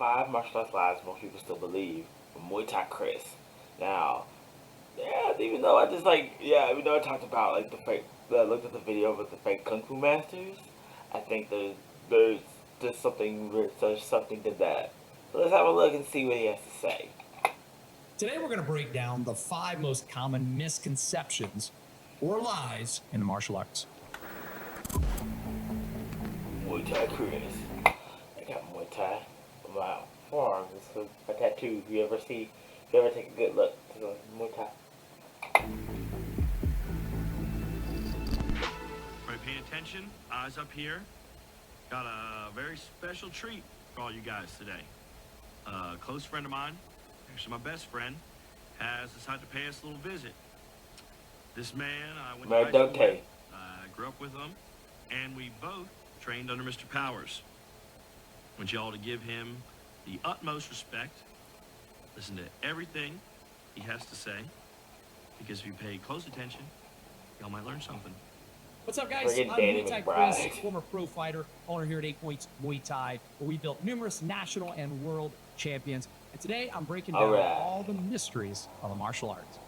5 martial arts lives most people still believe. Muay Thai Chris. Now, yeah, even though I just like, yeah, even though I talked about like the fake, I looked at the video with the fake kung fu masters, I think there's there's something to that. So let's have a look and see what he has to say. Today we're going to break down the 5 most common misconceptions or lies in the martial arts. Muay Thai Chris. I got Muay Thai on my forearm. It's a tattoo. If you ever take a good look to the Muay Thai. Right, paying attention, eyes up here. Got a very special treat for all you guys today. A close friend of mine, actually my best friend, has decided to pay us a little visit. This man, I went to high school with, I grew up with him, and we both trained under Mr. Powers. I want you all to give him the utmost respect. Listen to everything he has to say, because if you pay close attention, y'all might learn something. What's up, guys? I'm Muay Thai Chris, former pro fighter, owner here at 8 Points Muay Thai, where we built numerous national and world champions. And today I'm breaking down all the mysteries of the martial arts.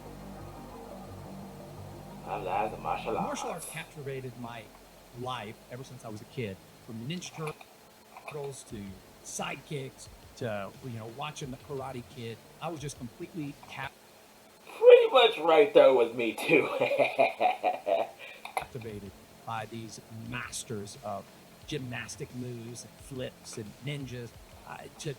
Martial arts captivated my life ever since I was a kid. From Ninja Turtles to sidekicks to watching the Karate Kid, I was just completely Pretty much right there with me too. captivated by these masters of gymnastic moves and flips and ninjas.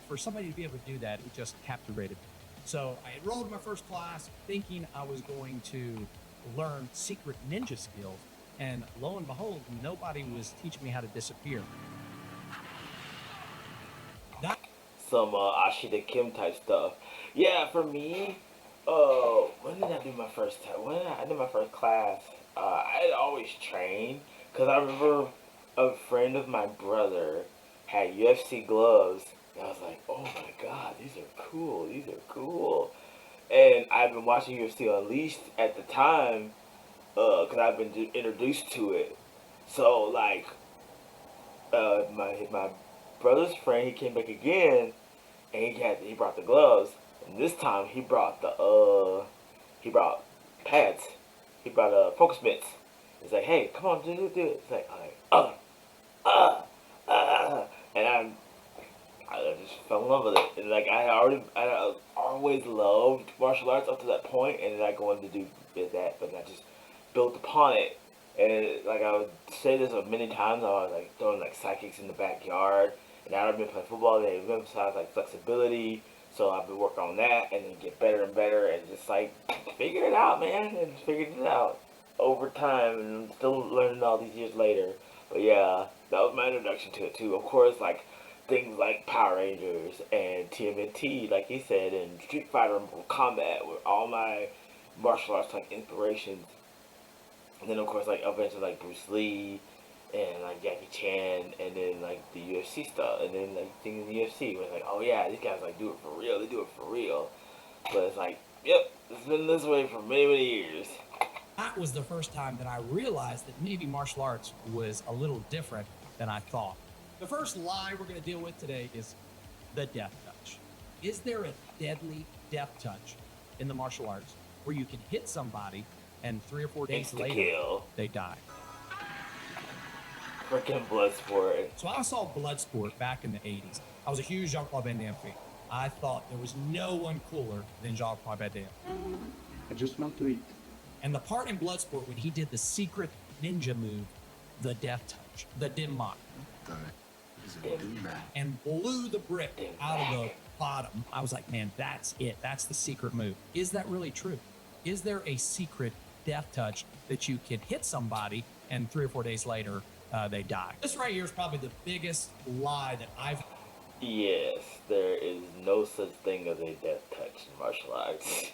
For somebody to be able to do that, it just captivated me. So I enrolled in my first class thinking I was going to learn secret ninja skills, and lo and behold, nobody was teaching me how to disappear. Some Ashita Kim type stuff. Yeah, for me, when did I do my first time? When did I did my first class? I always trained because I remember a friend of my brother had UFC gloves, and I was like, oh my god, these are cool. These are cool. And I've been watching UFC Unleashed at the time, because I've been introduced to it. So like, my brother's friend, he came back again, and he brought the gloves, and this time he brought pads. He brought focus mitts. He's like, hey, come on, do it. It's like, and I just fell in love with it. And like I always loved martial arts up to that point, and then I go on to do that, but I just built upon it. And like I would say this many times, I was like throwing like sidekicks in the backyard, and now I've been playing football. They emphasize like flexibility, so I've been working on that, and then get better and better, and just like figure it out, man, and figured it out over time, and I'm still learning all these years later. But yeah, that was my introduction to it too. Of course, like things like Power Rangers and TMNT, like he said, and Street Fighter and Mortal Kombat were all my martial arts like inspirations. And then of course like eventually like Bruce Lee and like Jackie Chan, and then like the UFC stuff, and then like things in the UFC where it's like, oh yeah, these guys like do it for real, they do it for real. But it's like, yep, it's been this way for many, many years. That was the first time that I realized that maybe martial arts was a little different than I thought. The first lie we're going to deal with today is the death touch. Is there a deadly death touch in the martial arts where you can hit somebody and 3 or 4 days later they die? Freaking Bloodsport. So I saw Bloodsport back in the 80s. I was a huge Jean-Claude Van Damme fan. I thought there was no one cooler than Jean-Claude Van Damme. I just want to eat. And the part in Bloodsport when he did the secret ninja move, the death touch, the dim mak, and blew the brick out of the bottom, I was like, man, that's it. That's the secret move. Is that really true? Is there a secret death touch that you can hit somebody and 3 or 4 days later they die? This right here is probably the biggest lie that I've... Yes, there is no such thing as a death touch in martial arts.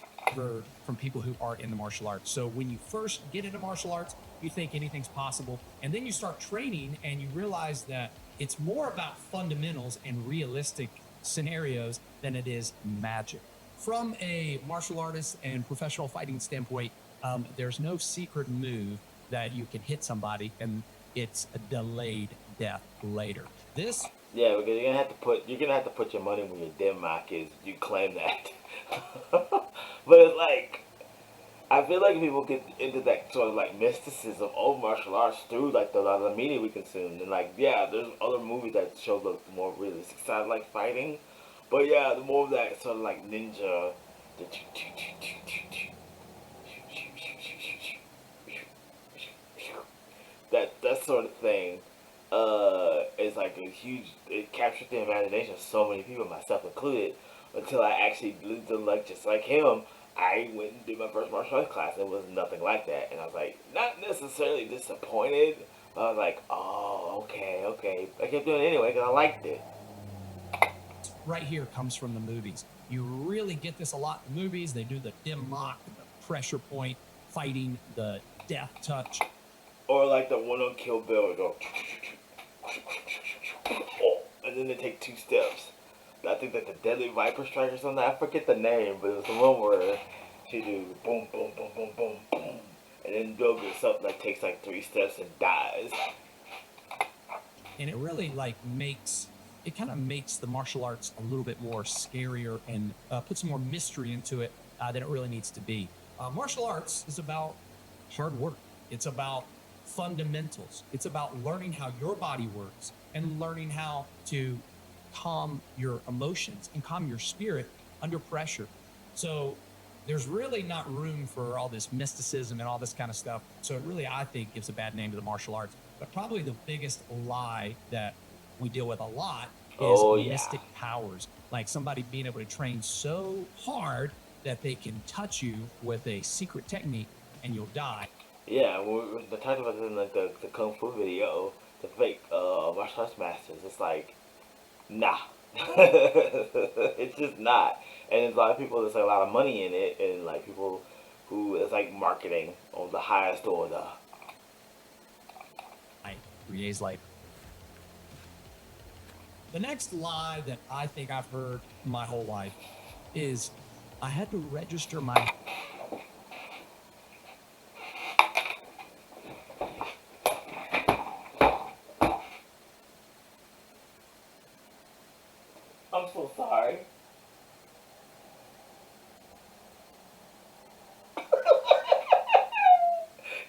From people who aren't in the martial arts. So when you first get into martial arts, you think anything's possible, and then you start training and you realize that it's more about fundamentals and realistic scenarios than it is magic. From a martial artist and professional fighting standpoint, there's no secret move that you can hit somebody and it's a delayed death later. This Yeah, because you're gonna have to put your money where your Denmark is. You claim that, but it's like I feel like people get into that sort of like mysticism of martial arts through like the lot of the media we consume, and like yeah, there's other movies that show the more realistic side of like fighting, but yeah, the more of that sort of like ninja, the that sort of thing is like a huge. It captured the imagination of so many people, myself included. Until I actually lived a like just like him, I went and did my first martial arts class. And it was nothing like that, and I was like not necessarily disappointed. But I was like, oh, okay, okay. I kept doing it anyway because I liked it. Right here comes from the movies. You really get this a lot in the movies. They do the dim lock, the pressure point, fighting, the death touch. Or like the one on Kill Bill, go, and then they take two steps. I think that the Deadly Viper Strike or something. I forget the name, but it was the one where she do boom, boom, boom, boom, boom, boom, and then Bill gets something that takes like three steps and dies. And it really like makes it kind of makes the martial arts a little bit more scarier and puts more mystery into it than it really needs to be. Martial arts is about hard work. It's about fundamentals. It's about learning how your body works and learning how to calm your emotions and calm your spirit under pressure. So there's really not room for all this mysticism and all this kind of stuff. So it really, I think, gives a bad name to the martial arts. But probably the biggest lie that we deal with a lot is Oh yeah, mystic powers. Like somebody being able to train so hard that they can touch you with a secret technique and you'll die. yeah. The talked about this in like the kung fu video, the fake martial arts masters. It's like nah, it's just not. And there's a lot of people. There's like a lot of money in it, and like people who it's like marketing on the highest order. I 3 days later. The next lie that I think I've heard my whole life is I had to register my. I'm so sorry.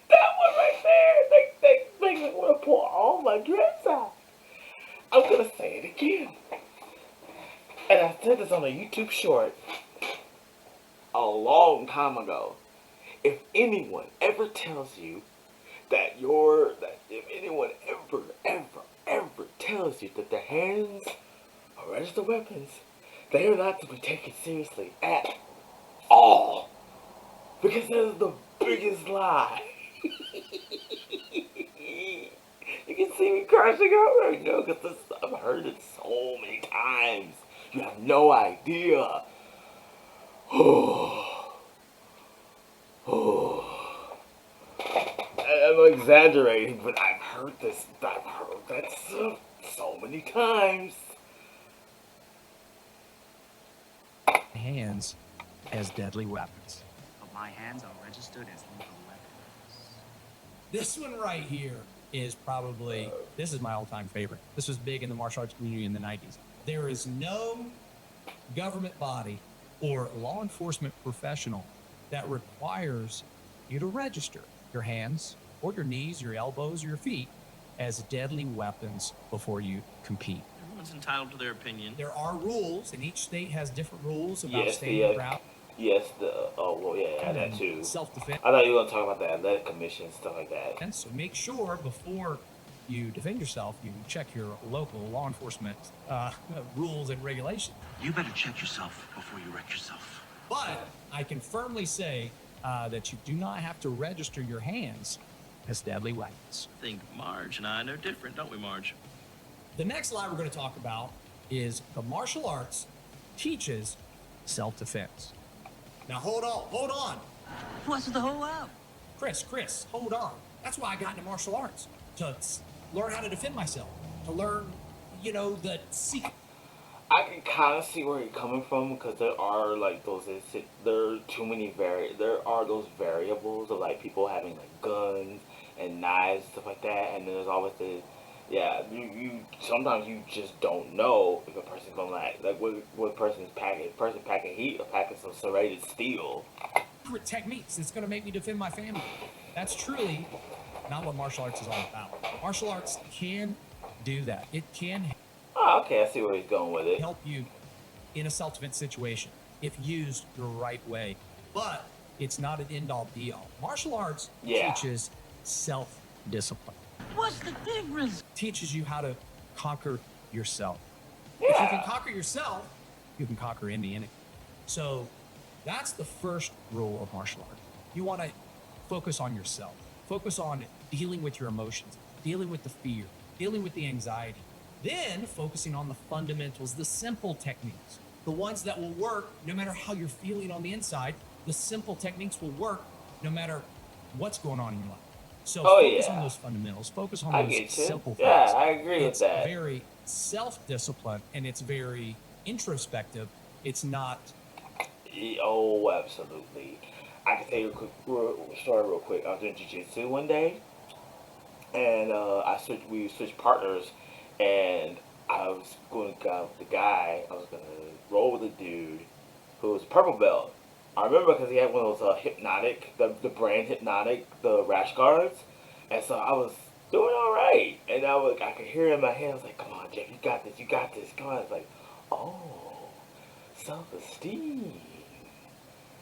That one right there, they make me want to pull all my dress out. I'm gonna say it again. And I said this on a YouTube short a long time ago. If anyone ever tells you that if anyone ever tells you that the hands are registered weapons, they are not to be taken seriously at all. Because that is the biggest lie. You can see me crashing out right now because I've heard it so many times. You have no idea. I'm exaggerating, but I've heard this. I've heard that so many times. Hands as deadly weapons. But my hands are registered as lethal weapons. This one right here is probably, this is my all-time favorite. This was big in the martial arts community in the 90s. There is no government body or law enforcement professional that requires you to register your hands or your knees, your elbows, or your feet as deadly weapons before you compete. Everyone's entitled to their opinion. There are rules, and each state has different rules about Yes, standing yeah. ground Yes, that too. self-defense. I thought you were gonna talk about the athletic commission and stuff like that. And so make sure before you defend yourself, you check your local law enforcement rules and regulations. You better check yourself before you wreck yourself. But I can firmly say that you do not have to register your hands as deadly weapons. I think Marge and I know different, don't we, Marge? The next lie we're going to talk about is the martial arts teaches self-defense. Now hold on. What's the whole up? Chris, hold on. That's why I got into martial arts, to learn how to defend myself, to learn, the secret. I can kind of see where you're coming from because there are like there are too many there are those variables of like people having like guns and knives and stuff like that, and then there's always Yeah, you sometimes you just don't know if a person's gonna like what person's packing, person packing heat or packing some serrated steel. Techniques that's going to make me defend my family. That's truly not what martial arts is all about. Martial arts can do that. It can Oh, okay, I see where he's going with it. help you in a self-defense situation if used the right way, but it's not an end-all be-all. Martial arts Yeah. teaches self-discipline. What's the difference? Teaches you how to conquer yourself. Yeah. If you can conquer yourself, you can conquer any enemy. So that's the first rule of martial art. You want to focus on yourself. Focus on dealing with your emotions, dealing with the fear, dealing with the anxiety. Then focusing on the fundamentals, the simple techniques, the ones that will work no matter how you're feeling on the inside. The simple techniques will work no matter what's going on in your life. So focus on those fundamentals, focus on those simple things. Yeah, I agree with It's that. very self-disciplined and it's very introspective. It's not. Oh, absolutely. I can tell you a quick story real quick. I was doing jiu-jitsu one day, and we switched partners, and I was going to go with the guy. I was going to roll with a dude who was a purple belt. I remember because he had one of those hypnotic, the brand hypnotic, the rash guards, and so I was doing all right, and I could hear in my head, I was like, "Come on, Jeff, you got this, you got this, come on." It's like, oh, self-esteem.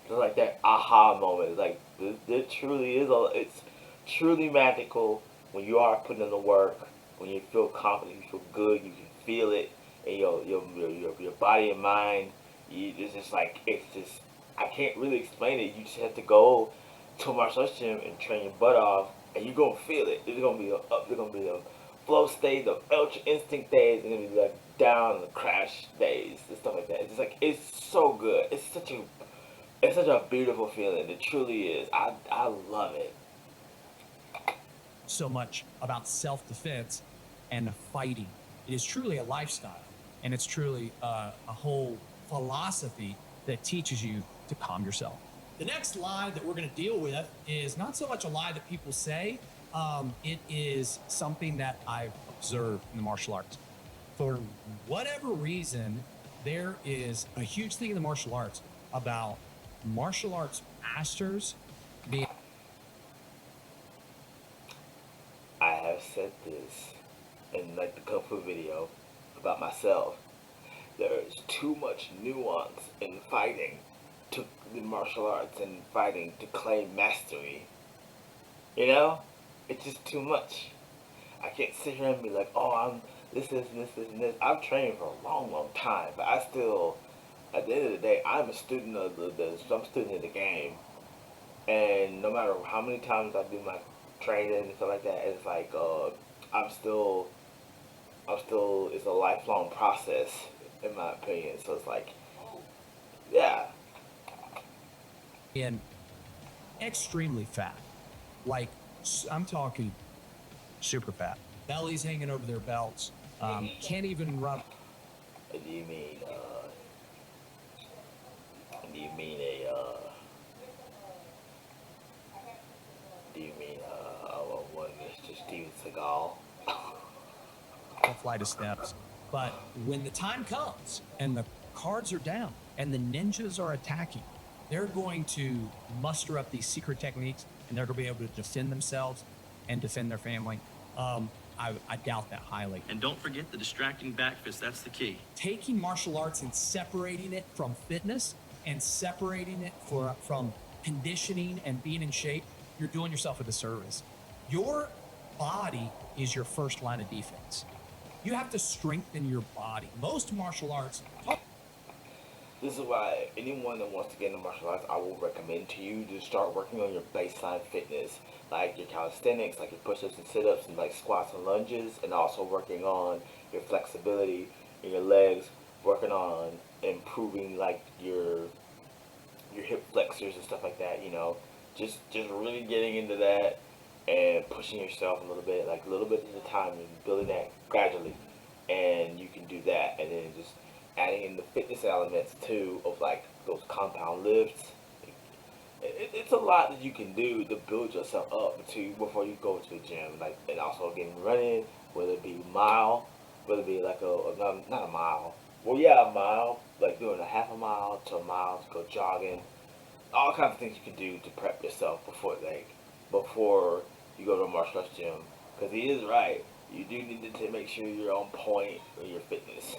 It's like that aha moment. It's like it truly is. It's truly magical when you are putting in the work. When you feel confident, you feel good, you can feel it in your body and mind. It's just like it's just I can't really explain it. You just have to go to a martial arts gym and train your butt off, and you're gonna feel it. There's gonna be the flow state, the ultra instinct days, and gonna be like down the crash days and stuff like that. It's just like it's so good. It's such a beautiful feeling. It truly is. I love it. So much about self-defense and fighting. It is truly a lifestyle, and it's truly a whole philosophy that teaches you to calm yourself. The next lie that we're going to deal with is not so much a lie that people say. It is something that I've observed in the martial arts. For whatever reason, there is a huge thing in the martial arts about martial arts masters being. I have said this in like the Kung Fu video about myself. There is too much nuance in fighting to the martial arts and fighting to claim mastery. You know? It's just too much. I can't sit here and be like, oh, I'm this, and this. I've trained for a long, long time, but I still, at the end of the day, I'm a student of I'm a student of the game. And no matter how many times I do my training and stuff like that, it's like, I'm still, it's a lifelong process, in my opinion. So it's like, yeah. And extremely fat. Like, I'm talking super fat. Bellies hanging over their belts. Can't even run. Do you mean, do you mean one Mr. Steven Seagal? A flight of steps. But when the time comes and the cards are down and the ninjas are attacking, they're going to muster up these secret techniques and they're going to be able to defend themselves and defend their family. I doubt that highly. And don't forget the distracting back fist. That's the key. Taking martial arts and separating it from fitness and separating it from conditioning and being in shape, you're doing yourself a disservice. Your body is your first line of defense. You have to strengthen your body. Most martial arts. This is why anyone that wants to get into martial arts, I will recommend to you to start working on your baseline fitness, like your calisthenics, like your push-ups and sit-ups, and like squats and lunges, and also working on your flexibility in your legs, working on improving like your hip flexors and stuff like that. You know, just really getting into that and pushing yourself a little bit at a time, and building that gradually, and you can do that, and then just adding in the fitness elements too of like those compound lifts, It's a lot that you can do to build yourself up to before you go to the gym. Like, and also again running, whether it be mile, whether it be like not a mile. Well, yeah, a mile, like doing a half a mile to a mile to go jogging. All kinds of things you can do to prep yourself before you go to a martial arts gym. Because he is right. You do need to make sure you're on point with your fitness.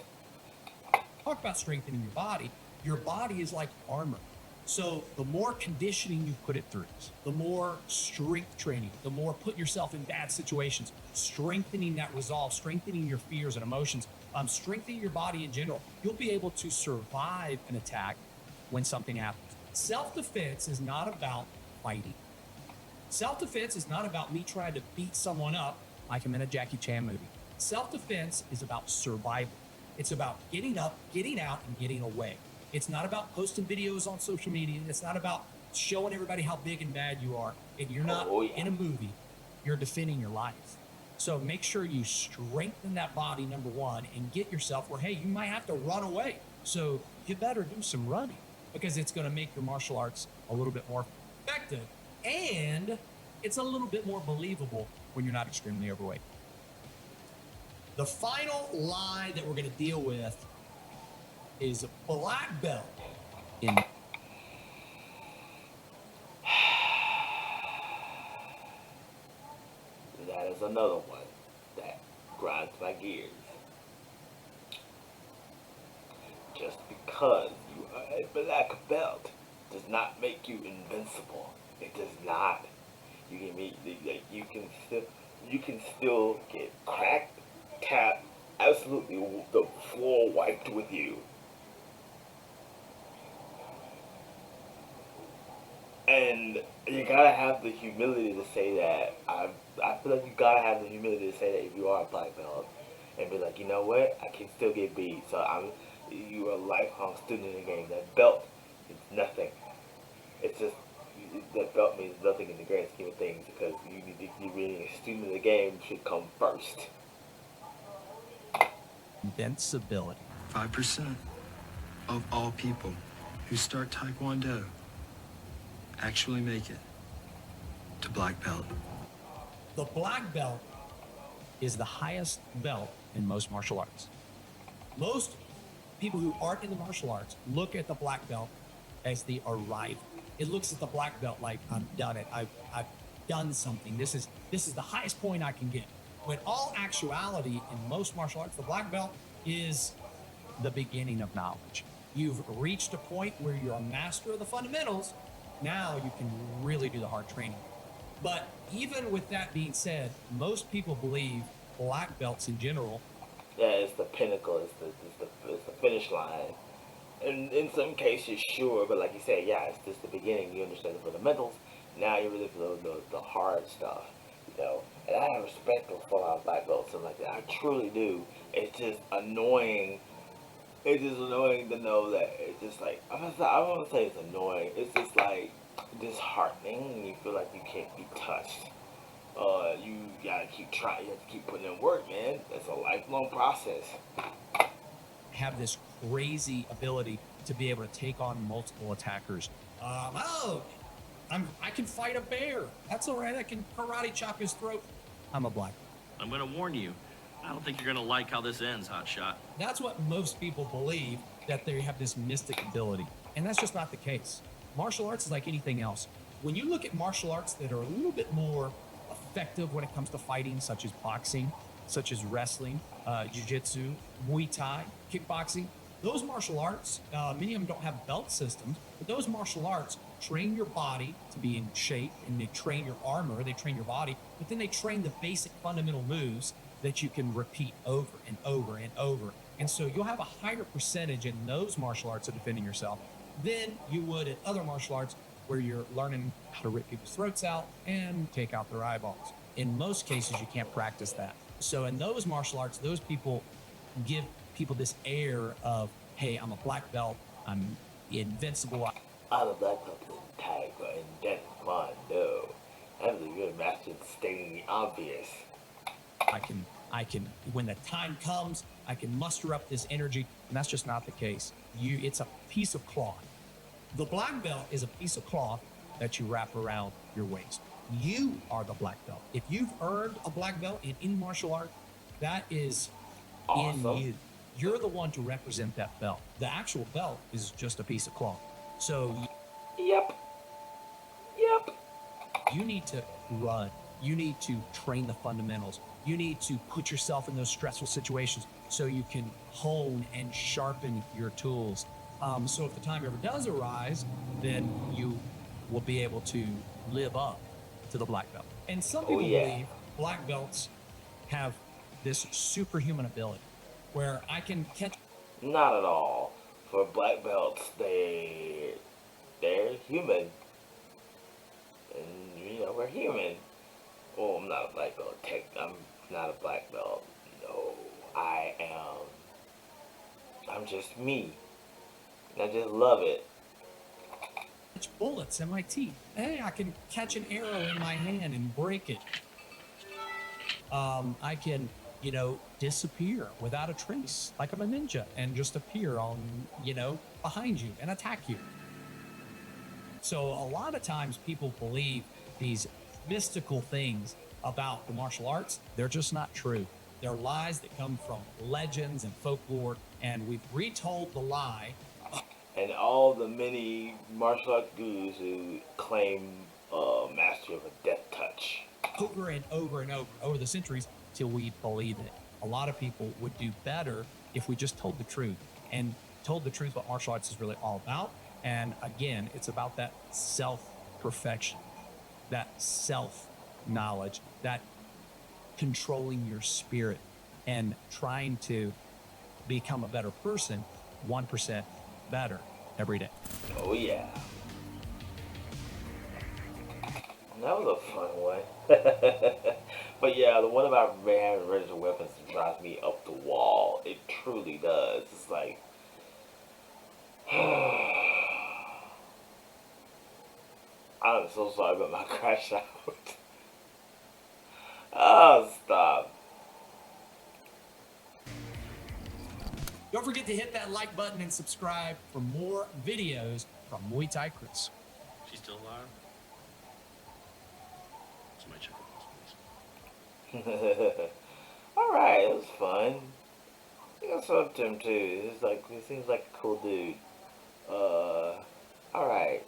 Talk about strengthening your body. Your body is like armor. So the more conditioning you put it through, the more strength training, the more putting yourself in bad situations, strengthening that resolve, strengthening your fears and emotions, strengthening your body in general, you'll be able to survive an attack when something happens. Self-defense is not about fighting. Self-defense is not about me trying to beat someone up like I'm in a Jackie Chan movie. Self-defense is about survival. It's about getting up, getting out, and getting away. It's not about posting videos on social media. It's not about showing everybody how big and bad you are. If you're not in a movie, you're defending your life. So make sure you strengthen that body, number one, and get yourself where, hey, you might have to run away. So you better do some running because it's going to make your martial arts a little bit more effective. And it's a little bit more believable when you're not extremely overweight. The final lie that we're going to deal with is black belt in. That is another one that grinds my gears. Just because you are a black belt does not make you invincible. It does not. You can still get cracked, tapped, absolutely the floor wiped with you. And you gotta have the humility to say that. I feel like you gotta have the humility to say that if you are a black belt, and be like, you know what, I can still get beat. So you are a lifelong student in the game. That belt is nothing. It's just that belt means nothing in the grand scheme of things because you being a student of the game should come first. Invincibility. 5% of all people who start Taekwondo actually make it to black belt. The black belt is the highest belt in most martial arts. Most people who aren't in the martial arts look at the black belt as the arrival. It looks at the black belt like I've done it. I've done something. This is the highest point I can get. When all actuality in most martial arts, the black belt is the beginning of knowledge. You've reached a point where you're a master of the fundamentals. Now you can really do the hard training. But even with that being said, most people believe black belts in general. Yeah, it's the pinnacle. It's the finish line. And in some cases, sure, but like you said, yeah, it's just the beginning. You understand the fundamentals. Now you're really for the hard stuff, you know. And I have respect for a lot of black belts and like that. I truly do. It's just annoying. It's just annoying to know that it's just like I don't want to say it's annoying. It's just like disheartening. You feel like you can't be touched. You gotta keep trying. You have to keep putting in work, man. It's a lifelong process. Have this crazy ability to be able to take on multiple attackers. I can fight a bear. That's all right. I can karate chop his throat. I'm a black belt. I'm gonna warn you, I don't think you're gonna like how this ends, Hotshot. That's what most people believe, that they have this mystic ability. And that's just not the case. Martial arts is like anything else. When you look at martial arts that are a little bit more effective when it comes to fighting, such as boxing, such as wrestling, jiu-jitsu, Muay Thai, kickboxing, those martial arts, many of them don't have belt systems, but those martial arts train your body to be in shape, and they train your armor, they train your body, but then they train the basic fundamental moves that you can repeat over and over and over. And so you'll have a higher percentage in those martial arts of defending yourself than you would in other martial arts where you're learning how to rip people's throats out and take out their eyeballs. In most cases, you can't practice that. So in those martial arts, those people give people this air of, hey, I'm a black belt, I'm invincible. I'm a black belt in Taekwondo and Taekwondo. I'm a good master at stating the obvious. I can, when the time comes, I can muster up this energy, and that's just not the case. It's a piece of cloth. The black belt is a piece of cloth that you wrap around your waist. You are the black belt. If you've earned a black belt in any martial art, that is in Awesome. you. You're the one to represent that belt. The actual belt is just a piece of cloth. So Yep. Yep. you need to run. You need to train the fundamentals. You need to put yourself in those stressful situations so you can hone and sharpen your tools. So if the time ever does arise, then you will be able to live up to the black belt. And some Oh people yeah. believe black belts have this superhuman ability where I can catch. Not at all. For black belts, they're human, and you know we're human. Oh, I'm not a black belt. I'm not a black belt. No, I am. I'm just me. And I just love it. Bullets in my teeth. Hey, I can catch an arrow in my hand and break it. I can, disappear without a trace, like I'm a ninja, and just appear on, behind you and attack you. So a lot of times people believe these mystical things about the martial arts. They're just not true. They're lies that come from legends and folklore, and we've retold the lie. And all the many martial arts gurus who claim mastery of a death touch. Over and over and over the centuries till we believe it. A lot of people would do better if we just told the truth and told the truth what martial arts is really all about. And again, it's about that self-perfection, that self-knowledge, that controlling your spirit and trying to become a better person, 1% better every day. Oh yeah. That was a fun one. But yeah, the one about having registered weapons drives me up the wall. It truly does. It's like, I'm so sorry about my crash out. Oh, stop. Don't forget to hit that like button and subscribe for more videos from Muay Thai Chris. She's still alive? Somebody check her pulse, please. Alright, it was fun. I think I saw up to him too. He seems like a cool dude. Alright.